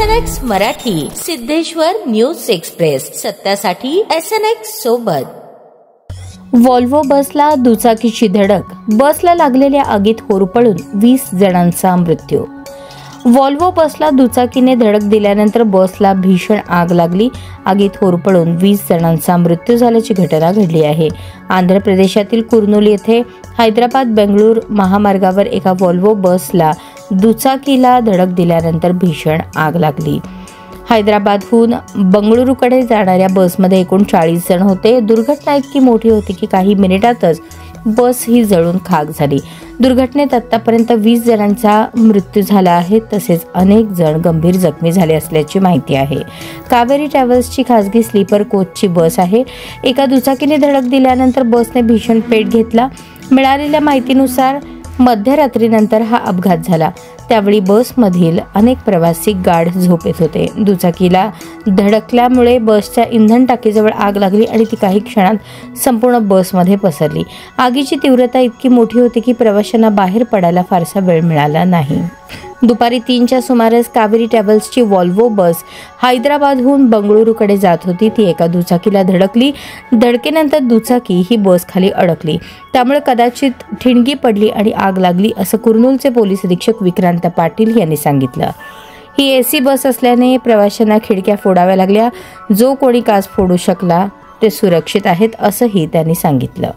SNX Marathi, Siddheshwar news express, सत्यासाठी SNX सोबत। Volvo बसला दुचाकीची धडक, बसला लागलेल्या आगीत होरपळून 20 जणांचा मृत्यू। व्हॉल्वो बसला दुचाकीने धडक दिल्यानंतर बसला भीषण आग लागली। आगीत होरपळून 20 जणांचा मृत्यू झाल्याची घटना घडली आहे। आंध्र प्रदेशातील कुर्नूल येथे हैदराबाद बेंगळूर महामार्गावर एका व्हॉल्वो बसला दुचाकीला धडक दिल्यानंतर भीषण आग लागली। हैदराबादहून बंगळुरूकडे जाणाऱ्या बसमध्ये एकूण 40 जण होते। दुर्घटना इतकी मोठी होती की काही मिनिटातच बस ही जळून खाक झाली। दुर्घटनेत आतापर्यंत 20 जणांचा मृत्यू झाला आहे, तसेच अनेक जण गंभीर जखमी झाले असल्याची माहिती आहे। कावेरी ट्रॅव्हल्सची खासगी स्लीपर कोचची बस आहे। एका दुचाकीने धडक दिल्यानंतर बसने भीषण पेट घेतला। मिळालेल्या माहितीनुसार मध्यरात्रीनंतर हा अपघात झाला। त्यावेळी बसमधील अनेक प्रवासी गाढ झोपेत होते। दुचाकीला धडकल्यामुळे बसच्या इंधन टाकीजवळ आग लागली आणि ती काही क्षणात संपूर्ण बसमध्ये पसरली। आगीची तीव्रता इतकी मोठी होती की प्रवाशांना बाहेर पडायला फारसा वेळ मिळाला नाही। दुपारी 3च्या सुमारास कावेरी ट्रॅव्हल्सची व्हॉल्वो बस हैदराबादहून बंगळुरूकडे जात होती। ती एका दुचाकीला धडकली। धडकेनंतर दुचाकी ही बस खाली अडकली, त्यामुळे कदाचित ठिणगी पडली आणि आग लागली, असं कुर्नूलचे पोलीस अधीक्षक विक्रांत पाटील यांनी सांगितलं। ही एसी बस असल्याने प्रवाशांना खिडक्या फोडाव्या लागल्या। जो कोणी काच फोडू शकला ते सुरक्षित आहेत, असंही त्यांनी सांगितलं।